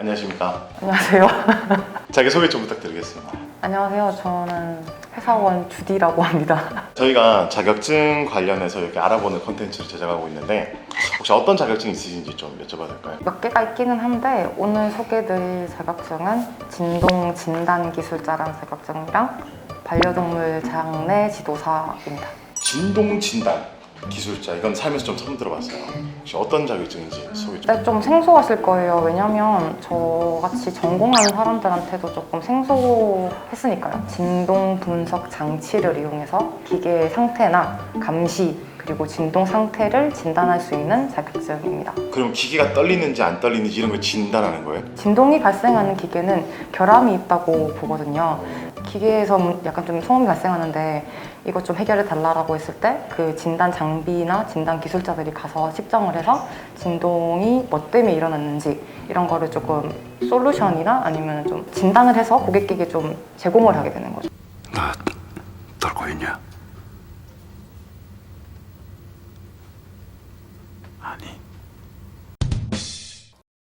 안녕하십니까. 안녕하세요. 자기소개 좀 부탁드리겠습니다. 안녕하세요. 저는 회사원 주디라고 합니다. 저희가 자격증 관련해서 이렇게 알아보는 콘텐츠를 제작하고 있는데 혹시 어떤 자격증이 있으신지 좀 여쭤봐도 될까요? 몇 개가 있기는 한데 오늘 소개해드릴 자격증은 진동 진단 기술자라는 자격증이랑 반려동물 장례 지도사입니다. 진동 진단 기술자, 이건 살면서 좀 처음 들어봤어요. 혹시 어떤 자격증인지 소개 좀. 네, 좀 생소하실 거예요. 왜냐면 저같이 전공하는 사람들한테도 조금 생소했으니까요. 진동 분석 장치를 이용해서 기계의 상태나 감시 그리고 진동 상태를 진단할 수 있는 자격증입니다. 그럼 기계가 떨리는지 안 떨리는지 이런 걸 진단하는 거예요? 진동이 발생하는 기계는 결함이 있다고 보거든요. 기계에서 약간 좀 소음이 발생하는데 이것 좀 해결해 달라고 했을 때 그 진단 장비나 진단 기술자들이 가서 측정을 해서 진동이 뭐 때문에 일어났는지 이런 거를 조금 솔루션이나 아니면 좀 진단을 해서 고객에게 좀 제공을 하게 되는 거죠. 나 떨고 있냐? 아니.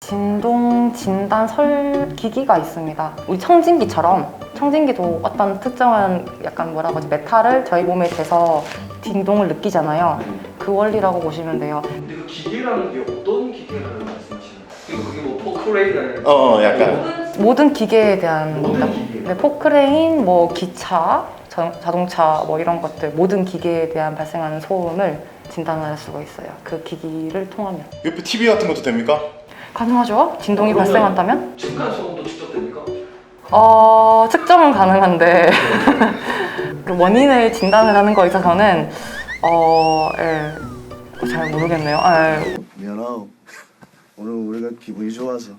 진동 진단 기기가 있습니다. 우리 청진기처럼 청진기도 어떤 특정한 약간 뭐라고 하지 메탈을 저희 몸에 대서 진동을 느끼잖아요. 그 원리라고 보시면 돼요. 근데 그 기계라는 게 어떤 기계라는 말씀이시나요? 그게 뭐 포크레인이나 약간 모든 기계에 대한 모든 기계? 네, 포크레인, 뭐 기차, 자동차 뭐 이런 것들 모든 기계에 대한 발생하는 소음을 진단할 수가 있어요. 그 기기를 통하면 옆에 TV 같은 것도 됩니까? 가능하죠? 진동이 그러면 발생한다면? 층간 소음도 측정됩니까? 측정은 가능한데 그 원인을 진단을 하는 거에 있어서는 잘 모르겠네요. 미안하오. 오늘 우리가 기분이 좋아서.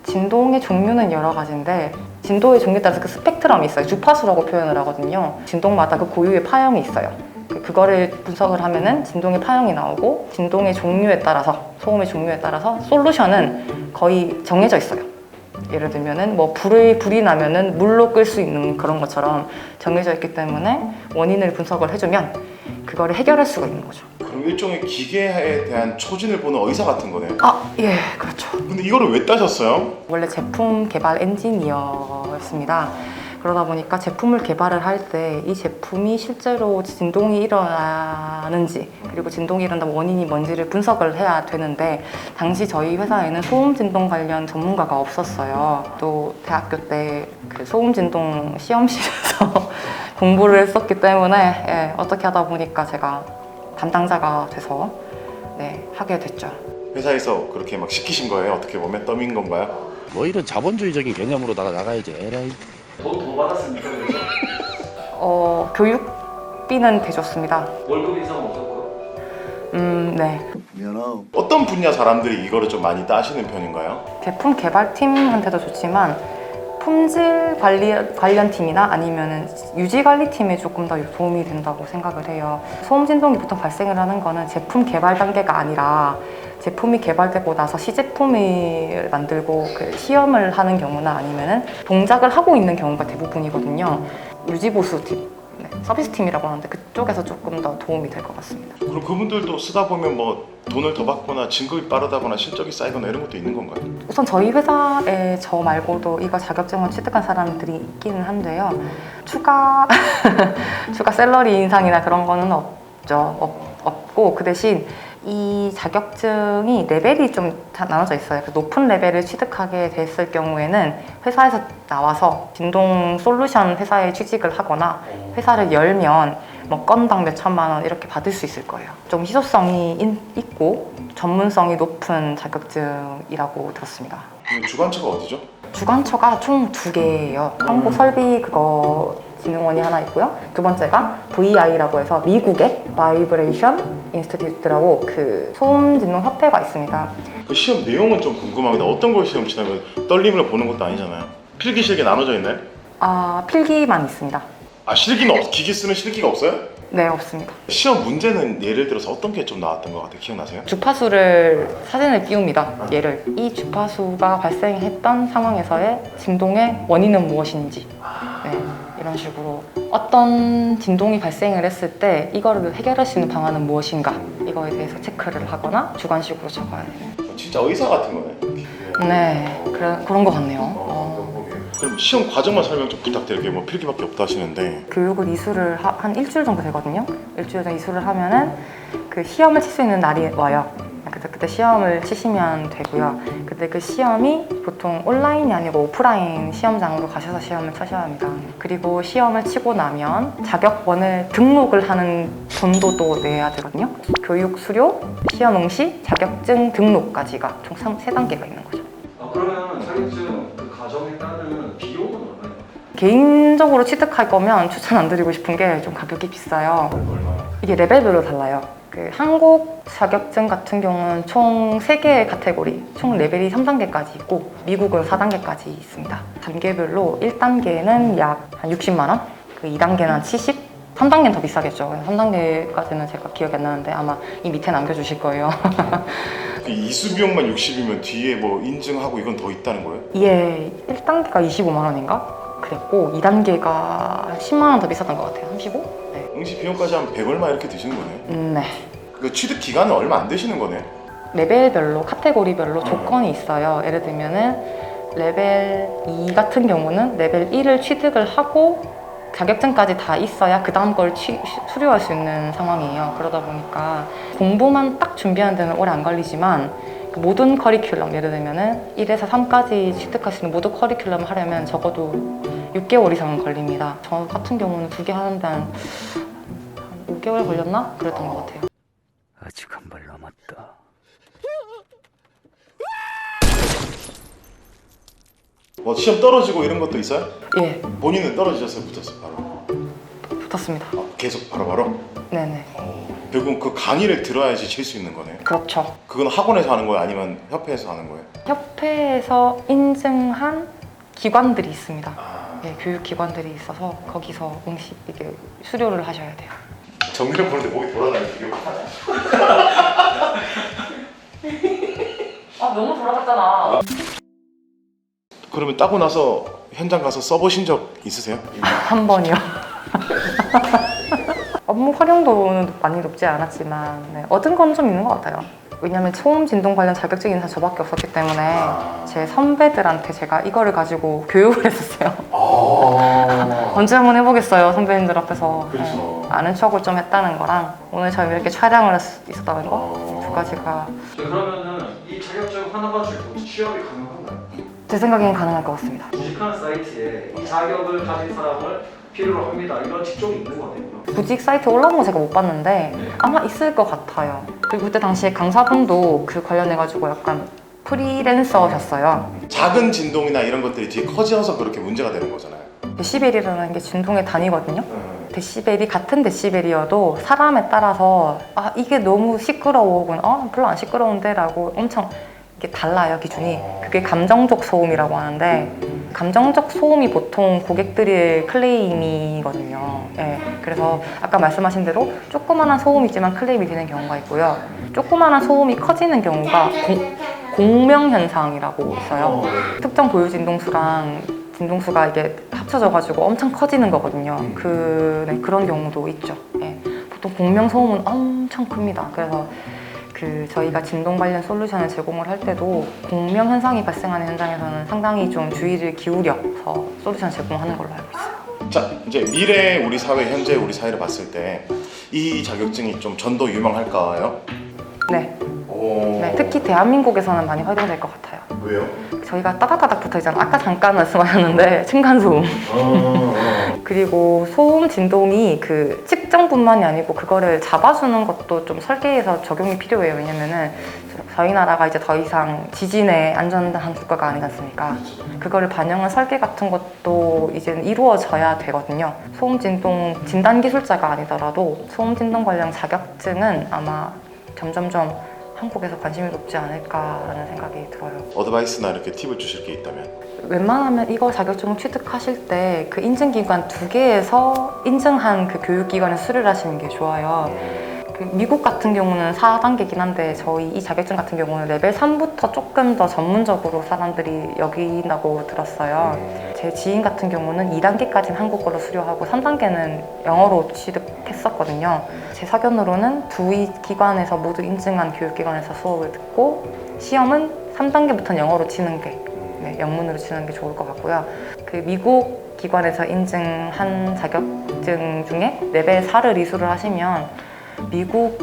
진동의 종류는 여러 가지인데 진도의 종류에 따라서 그 스펙트럼이 있어요. 주파수라고 표현을 하거든요. 진동마다 그 고유의 파형이 있어요. 그거를 분석을 하면은 진동의 파형이 나오고 진동의 종류에 따라서 소음의 종류에 따라서 솔루션은 거의 정해져 있어요. 예를 들면은 뭐 불이 나면은 물로 끌 수 있는 그런 것처럼 정해져 있기 때문에 원인을 분석을 해주면 그거를 해결할 수가 있는 거죠. 그럼 일종의 기계에 대한 초진을 보는 의사 같은 거네요. 예, 그렇죠. 근데 이거를 왜 따셨어요? 원래 제품 개발 엔지니어였습니다. 그러다 보니까 제품을 개발을 할 때 이 제품이 실제로 진동이 일어나는지 그리고 진동이 일어나는 원인이 뭔지를 분석을 해야 되는데 당시 저희 회사에는 소음 진동 관련 전문가가 없었어요. 또 대학교 때 그 소음 진동 시험실에서 공부를 했었기 때문에 어떻게 하다 보니까 제가 담당자가 돼서 하게 됐죠. 회사에서 그렇게 막 시키신 거예요? 어떻게 보면 떠민 건가요? 뭐 이런 자본주의적인 개념으로다가 나가야지. 에라이. 돈 받았습니까? 그래서 교육비는 대줬습니다. 월급 인상은 없었고요. 네. 미안하오. 어떤 분야 사람들이 이거를 좀 많이 따시는 편인가요? 제품 개발팀한테도 좋지만 품질 관련 팀이나 아니면 유지 관리 팀에 조금 더 도움이 된다고 생각을 해요. 소음 진동이 보통 발생을 하는 거는 제품 개발 단계가 아니라 제품이 개발되고 나서 시제품을 만들고 그 시험을 하는 경우나 아니면은 동작을 하고 있는 경우가 대부분이거든요. 유지보수 팀, 서비스 팀이라고 하는데 그쪽에서 조금 더 도움이 될 것 같습니다. 그럼 그분들도 쓰다 보면 뭐 돈을 더 받거나 진급이 빠르다거나 실적이 쌓이거나 이런 것도 있는 건가요? 우선 저희 회사에 저 말고도 이거 자격증을 취득한 사람들이 있기는 한데요. 추가 샐러리 인상이나 그런 거는 없고 그 대신 이 자격증이 레벨이 좀 나눠져 있어요. 높은 레벨을 취득하게 됐을 경우에는 회사에서 나와서 진동 솔루션 회사에 취직을 하거나 회사를 열면 뭐 건당 몇 천만 원 이렇게 받을 수 있을 거예요. 좀 희소성이 있고 전문성이 높은 자격증이라고 들었습니다. 주관처가 어디죠? 주관처가 총 2개예요. 한국설비진흥원이 하나 있고요. 두 번째가 VI라고 해서 미국의 바이브레이션 인스티튜트라고 그 소음 진동 협회가 있습니다. 그 시험 내용은 좀 궁금합니다. 어떤 걸 시험 치냐면 떨림을 보는 것도 아니잖아요. 필기 실기 나눠져 있나요? 필기만 있습니다. 실기는 기기 쓰는 실기가 없어요? 네, 없습니다. 시험 문제는 예를 들어서 어떤 게 좀 나왔던 것 같아요? 기억나세요? 주파수를 사진을 띄웁니다. 얘를 이 주파수가 발생했던 상황에서의 진동의 원인은 무엇인지 이런 식으로 어떤 진동이 발생을 했을 때 이거를 해결할 수 있는 방안은 무엇인가 이거에 대해서 체크를 하거나 주관식으로 적어야 돼요. 진짜 의사 같은 거네. 네, 그런 것 같네요. 그럼 시험 과정만 설명 좀 부탁드릴게요. 뭐 필기밖에 없다 하시는데. 교육을 이수를 한 일주일 정도 되거든요. 일주일 정도 이수를 하면은 그 시험을 칠 수 있는 날이 와요. 그때 시험을 치시면 되고요. 근데 그 시험이 보통 온라인이 아니고 오프라인 시험장으로 가셔서 시험을 치셔야 합니다. 그리고 시험을 치고 나면 자격원을 등록을 하는 돈도 또 내야 되거든요. 교육 수료, 시험 응시, 자격증 등록까지가 총 3단계가 있는 거죠. 그러면 자격증 그 과정에 따른 비용은 얼마예요? 개인적으로 취득할 거면 추천 안 드리고 싶은 게 좀 가격이 비싸요. 이게 레벨별로 달라요. 그 한국 자격증 같은 경우는 총 3개의 카테고리, 총 레벨이 3단계까지 있고 미국은 4단계까지 있습니다. 단계별로 1단계는 약 한 60만 원, 그 2단계는 한 70, 3단계는 더 비싸겠죠. 3단계까지는 제가 기억이 안 나는데 아마 이 밑에 남겨주실 거예요. 이수 비용만 60이면 뒤에 뭐 인증하고 이건 더 있다는 거예요? 예, 1단계가 25만 원인가? 그랬고 2단계가 10만 원 더 비쌌던 것 같아요. 35? 네. 응시 비용까지 한 100 얼마 이렇게 드시는 거네. 네. 그 취득 기간은 얼마 안 되시는 거네. 레벨별로, 카테고리별로 조건이 있어요. 예를 들면은 레벨 2 같은 경우는 레벨 1을 취득을 하고 자격증까지 다 있어야 그 다음 걸 수료할 수 있는 상황이에요. 그러다 보니까 공부만 딱 준비하는 데는 오래 안 걸리지만 그 모든 커리큘럼, 예를 들면은 1에서 3까지 취득할 수 있는 모든 커리큘럼을 하려면 적어도 6개월 이상은 걸립니다. 저 같은 경우는 2개 하는데 한 5개월 걸렸나? 그랬던 것 같아요. 아직 한 발 남았다. 뭐 시험 떨어지고 이런 것도 있어요? 예, 본인은 떨어지셨어요? 붙었어요? 바로? 붙었습니다. 계속 바로? 네네. 결국은 그 강의를 들어야지 칠 수 있는 거네. 그렇죠. 그건 학원에서 하는 거예요? 아니면 협회에서 하는 거예요? 협회에서 인증한 기관들이 있습니다. 아, 예, 교육기관들이 있어서 거기서 응시 이게 수료를 하셔야 돼요. 정리를 보는데 목이 돌아가는 비교. 아 너무 돌아갔잖아. 그러면 따고 나서 현장 가서 써보신 적 있으세요? 한 번이요. 업무 활용도는 많이 높지 않았지만 네, 얻은 건 좀 있는 것 같아요. 왜냐면 소음 진동 관련 자격증 인사 저밖에 없었기 때문에 제 선배들한테 제가 이거를 가지고 교육을 했었어요. 언제 한번 해보겠어요, 선배님들 앞에서. 그렇죠. 네, 아는 척을 좀 했다는 거랑 오늘 저희 이렇게 촬영을 할 수 있었다는 거, 두 가지가 그러면은 이 자격증 하나 가지고 취업이 가능한가요? 제 생각에는 가능할 것 같습니다. 구직하는 사이트에 이 자격을 가진 사람을 필요로 합니다. 이런 직종이 있는 거네요. 구직 사이트 올라온 거 제가 못 봤는데 아마 있을 것 같아요. 그리고 그때 당시에 강사분도 그 관련해가지고 약간 프리랜서셨어요. 작은 진동이나 이런 것들이 뒤에 커져서 그렇게 문제가 되는 거잖아요. 데시벨이라는 게 진동의 단위거든요. 데시벨이 같은 데시벨이어도 사람에 따라서 아 이게 너무 시끄러워 혹은 별로 안 시끄러운데 라고 엄청 이게 달라요, 기준이. 그게 감정적 소음이라고 하는데 감정적 소음이 보통 고객들의 클레임이거든요. 예, 그래서 아까 말씀하신 대로 조그마한 소음이지만 클레임이 되는 경우가 있고요. 조그마한 소음이 커지는 경우가 공명현상이라고 있어요. 특정 고유 진동수랑 진동수가 이게 합쳐져가지고 엄청 커지는 거거든요. 그런 경우도 있죠. 예, 보통 공명소음은 엄청 큽니다. 그래서 저희가 진동 관련 솔루션을 제공을 할 때도 공명 현상이 발생하는 현장에서는 상당히 좀 주의를 기울여서 솔루션 제공하는 걸로 알고 있어요. 자, 이제 미래 우리 사회, 현재 우리 사회를 봤을 때 이 자격증이 좀 전도 유망할까요? 네. 네, 특히 대한민국에서는 많이 활용될 것 같아요. 왜요? 저희가 따닥따닥 붙어있잖아요. 아까 잠깐 말씀하셨는데 층간소음. 그리고 소음 진동이 그 측정뿐만이 아니고 그거를 잡아주는 것도 좀 설계해서 적용이 필요해요. 왜냐면은 저희 나라가 이제 더 이상 지진에 안전한 국가가 아니지 않습니까? 그거를 반영한 설계 같은 것도 이제 이루어져야 되거든요. 소음 진동 진단 기술자가 아니더라도 소음 진동 관련 자격증은 아마 점점점 한국에서 관심이 높지 않을까라는 생각이 들어요. 어드바이스나 이렇게 팁을 주실 게 있다면? 웬만하면 이거 자격증을 취득하실 때 그 인증기관 2개에서 인증한 그 교육기관에 수료를 하시는 게 좋아요. 미국 같은 경우는 4단계긴 한데 저희 이 자격증 같은 경우는 레벨 3부터 조금 더 전문적으로 사람들이 여긴다고 들었어요. 제 지인 같은 경우는 2단계까지는 한국어로 수료하고 3단계는 영어로 취득했었거든요. 제 사견으로는 두 기관에서 모두 인증한 교육기관에서 수업을 듣고 시험은 3단계부터는 영어로 치는 게 영문으로 치는 게 좋을 것 같고요. 그 미국 기관에서 인증한 자격증 중에 레벨 4를 이수를 하시면 미국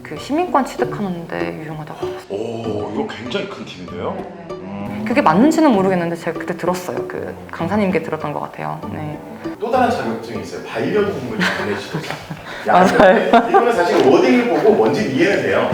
그 시민권 취득하는데 유용하다고. 오, 이거 굉장히 큰 팁인데요? 그게 맞는지는 모르겠는데 제가 그때 들었어요. 그 강사님께 들었던 것 같아요. 네. 또 다른 자격증이 있어요. 반려동물 장례 지도사. 맞아요. 이거는 사실 워딩을 보고 뭔지 이해는 돼요.